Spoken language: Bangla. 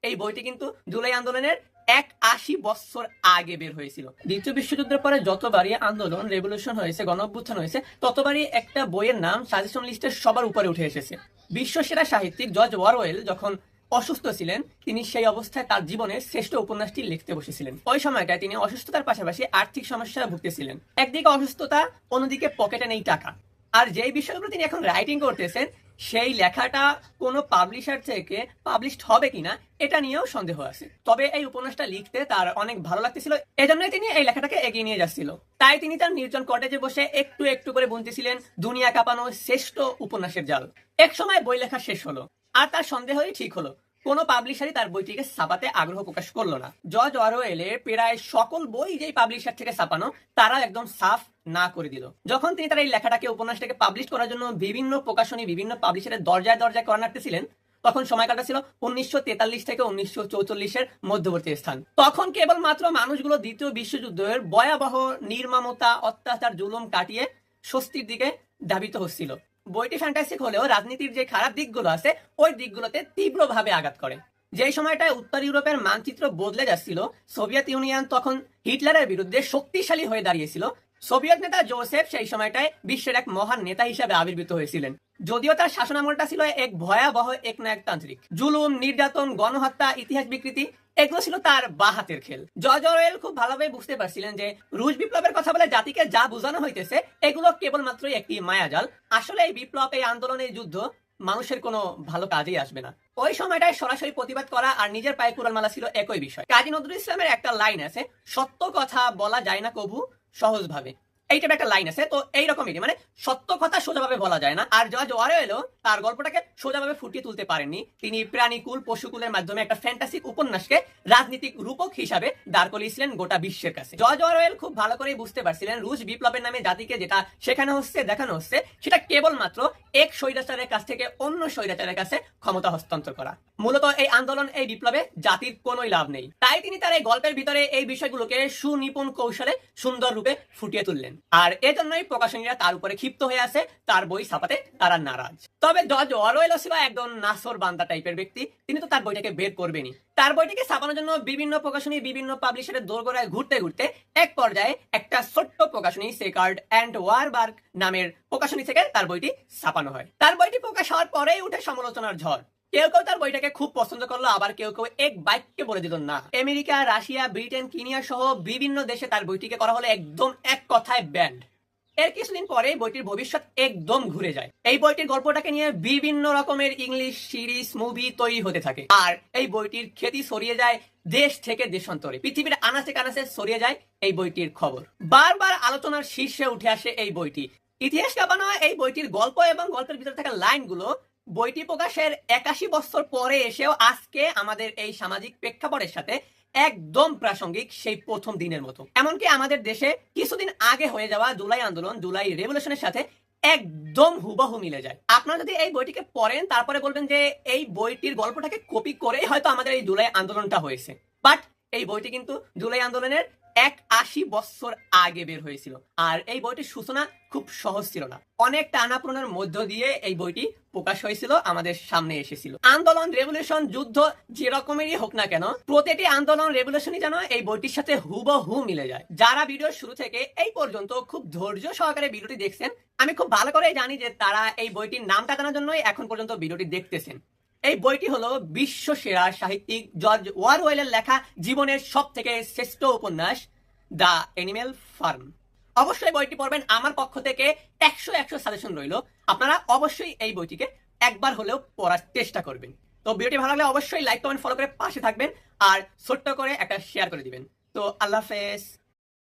এই বইটি কিন্তু জুলাই আন্দোলনের ৮১ বছর আগে বের হয়েছিল। দ্বিতীয় বিশ্বযুদ্ধের পরে যতবারই আন্দোলন রেভলিউশন হয়েছে, গণঅভ্যুত্থান হয়েছে, ততবারই একটা বইয়ের নাম সাজেশন লিস্টের সবার উপরে উঠে এসেছে। বিশ্বসেরা সাহিত্যিক জর্জ অরওয়েল যখন অসুস্থ ছিলেন, তিনি সেই অবস্থায় তার জীবনের শ্রেষ্ঠ উপন্যাসটি লিখতে বসেছিলেন। ওই সময়টায় তিনি অসুস্থতার পাশাপাশি আর্থিক সমস্যা ভুগতেছিলেন। একদিকে অসুস্থতা, অন্যদিকে পকেটে নেই টাকা। আর যেই বিষয়গুলো তিনি এখন রাইটিং করতেছেন, সেই লেখাটা কোনো পাবলিশার থেকে পাবলিশড হবে কিনা এটা নিয়েও সন্দেহ আছে। তবে এই উপন্যাসটা লিখতে তার অনেক ভালো লাগতেছিল, এজন্যই তিনি এই লেখাটাকে এগিয়ে নিয়ে যাচ্ছিল। তাই তিনি তার নির্জন কটেজে বসে একটু একটু করে বুনতেছিলেন দুনিয়া কাঁপানো শ্রেষ্ঠ উপন্যাসের জাল। এক সময় বই লেখা শেষ হলো, আর তার সন্দেহই ঠিক হলো, কোনো পাবলিশারই তার বইটিকে ছাপাতে আগ্রহ প্রকাশ করলো না। জর্জ অরওয়েলের প্রায় সকল বই যেই পাবলিশার থেকে ছাপানো, তারা একদম সাফ না করে দিল। যখন তিনি তার এই লেখাটাকে, উপন্যাসটাকে পাবলিশ করার জন্য বিভিন্ন প্রকাশনী, বিভিন্ন পাবলিশারের দরজায় দরজায় করা নাড়তেছিলেন, তখন সময়কালটা ছিল 1943 থেকে 1944-এর মধ্যবর্তী স্থান। তখন কেবলমাত্র মানুষগুলো দ্বিতীয় বিশ্বযুদ্ধের ভয়াবহ নির্মমতা, অত্যাচার, জুলুম কাটিয়ে স্বস্তির দিকে ধাবিত হচ্ছিল। বইটি ফ্যান্টাস্টিক হলেও রাজনীতির যে খারাপ দিকগুলো আছে, ওই দিকগুলোতে তীব্রভাবে আঘাত করে। যেই সময়টায় উত্তর ইউরোপের মানচিত্র বদলে যাচ্ছিল, সোভিয়েত ইউনিয়ন তখন হিটলারের বিরুদ্ধে শক্তিশালী হয়ে দাঁড়িয়েছিল। সোভিয়েত নেতা জোসেফ সেই সময়টায় বিশ্বের এক মহান নেতা হিসেবে আবির্ভূত হয়েছিলেন। যদিও তার শাসনামলটা ছিল এক ভয়াবহ একনায়কতান্ত্রিক, জুলুম, নির্যাতন, গণহত্যা, ইতিহাস বিকৃতি, এগুলো ছিল তার বা হাতের খেল। জর্জ অরওয়েল খুব ভালোভাবে বুঝতে পারছিলেন যে রুশ বিপ্লবের কথা বলে জাতিকে যা বোঝানো হইতেছে, এগুলো কেবলমাত্রই একটি মায়াজাল। আসলে এই বিপ্লব, এই আন্দোলন, এই যুদ্ধ মানুষের কোনো ভালো কাজেই আসবে না। ওই সময়টায় সরাসরি প্রতিবাদ করা আর নিজের পায়ে কুড়াল মালা ছিল একই বিষয়। কাজী নজরুল ইসলামের একটা লাইন আছে, সত্য কথা বলা যায় না কভু সহজভাবে। এই টাইপের একটা লাইন আছে। তো এইরকমই, মানে সত্য কথা সোজাভাবে বলা যায় না। আর জর্জ অরওয়েলও তার গল্পটাকে সোজাভাবে ফুটিয়ে তুলতে পারেননি। তিনি প্রাণীকুল, পশুকুলের মাধ্যমে একটা ফ্যান্টাসিক উপন্যাসকে রাজনীতিক রূপক হিসাবে দাঁড় করিয়েছিলেন গোটা বিশ্বের কাছে। জর্জ অরওয়েল খুব ভালো করেই বুঝতে পারছিলেন রুশ বিপ্লবের নামে জাতিকে যেটা শেখানো হচ্ছে, দেখানো হচ্ছে, সেটা কেবলমাত্র এক স্বৈরাচারের কাছ থেকে অন্য স্বৈরাচারের কাছে ক্ষমতা হস্তান্তর করা। মূলত এই আন্দোলন, এই বিপ্লবে জাতির কোনোই লাভ নেই। তাই তিনি তার এই গল্পের ভিতরে এই বিষয়গুলোকে সুনিপুণ কৌশলে সুন্দর রূপে ফুটিয়ে তুললেন। আর এজন্যই প্রকাশনীরা তার উপরে ক্ষিপ্ত হয়ে আছে, তার বই ছাপাতে তারা নারাজ। তবে জর্জ অরওয়েল ছিল একজন নাসর বান্দা টাইপের ব্যক্তি, তিনি তো তার বইটাকে বের করবেনই। তার বইটাকে ছাপানোর জন্য বিভিন্ন প্রকাশনী, বিভিন্ন পাবলিশারের দোরগোড়ায় ঘুরতে ঘুরতে এক পর্যায়ে একটা ছোট্ট প্রকাশনী, সেকার্ড অ্যান্ড ওয়ারবার্গ নামের প্রকাশনী থেকে তার বইটি ছাপানো হয়। তার বইটি প্রকাশ হওয়ার পরেই উঠে সমালোচনার ঝড়। কেউ কেউ তার বইটাকে খুব পছন্দ করলো, আবার কেউ কেউ এক বাক্যে বলে দিল না। আমেরিকা, রাশিয়া, ব্রিটেন, কেনিয়া সহ বিভিন্ন দেশে তার বইটিকে করা হলো একদম এক কথায় ব্যান্ড। এর কিছুদিন পরে বইটির ভবিষ্যৎ একদম ঘুরে যায়। এই বইটির গল্পটাকে নিয়ে বিভিন্ন রকমের ইংলিশ সিরিজ, মুভি তৈরি হতে থাকে। আর এই বইটির খ্যাতি ছড়িয়ে যায় দেশ থেকে দেশান্তরে, পৃথিবীর আনাচে কানাচে ছড়িয়ে যায় এই বইটির খবর। বারবার আলোচনার শীর্ষে উঠে আসে এই বইটি। ইতিহাস কাঁপানো এই বইটির গল্প এবং গল্পের ভিতরে থাকা লাইনগুলো বইটি প্রকাশের ৮১ বছর পরে এসেও আজকে আমাদের এই সামাজিক প্রেক্ষাপটের সাথে একদম প্রাসঙ্গিক, সেই প্রথম দিনের মতো। এমনকি আমাদের দেশে কিছুদিন আগে হয়ে যাওয়া জুলাই আন্দোলন, জুলাই রেভলিউশনের সাথে একদম হুবহু মিলে যায়। আপনারা যদি এই বইটিকে পড়েন, তারপরে বলবেন যে এই বইটির গল্পটাকে কপি করেই হয়তো আমাদের এই জুলাই আন্দোলনটা হয়েছে। বাট এই বইটি কিন্তু জুলাই আন্দোলনের ৮১ বছর আগে বের হয়েছিল। আর এই বইটির সূচনা খুব সহজ ছিল না, অনেক টানাপোড়েনের মধ্য দিয়ে এই বইটি প্রকাশ হয়েছিল, আমাদের সামনে এসেছিল। আন্দোলন, রেভলিউশন, যুদ্ধ যে রকমেরই হোক না কেন, প্রতিটি আন্দোলন, রেভলিউশনই যেন এই বইটির সাথে হুবহু মিলে যায়। যারা ভিডিওর শুরু থেকে এই পর্যন্ত খুব ধৈর্য সহকারে ভিডিওটি দেখছেন, আমি খুব ভালো করে জানি যে তারা এই বইটির নামটা জানার জন্যই এখন পর্যন্ত ভিডিওটি দেখতেছেন। এই বইটি হলো বিশ্ব সেরা সাহিত্যিক জর্জ অরওয়েলের লেখা জীবনের সব থেকে শ্রেষ্ঠ উপন্যাস, দ্য অ্যানিমেল ফার্ম। অবশ্যই বইটি পড়বেন, আমার পক্ষ থেকে ১০০ সাজেশন রইল। আপনারা অবশ্যই এই বইটিকে একবার হলেও পড়ার চেষ্টা করবেন। তো ভিডিওটি ভালো লাগলে অবশ্যই লাইক, কমেন্ট, ফলো করে পাশে থাকবেন, আর ছোট্ট করে একটা শেয়ার করে দিবেন। তো আল্লাহ হাফেজ।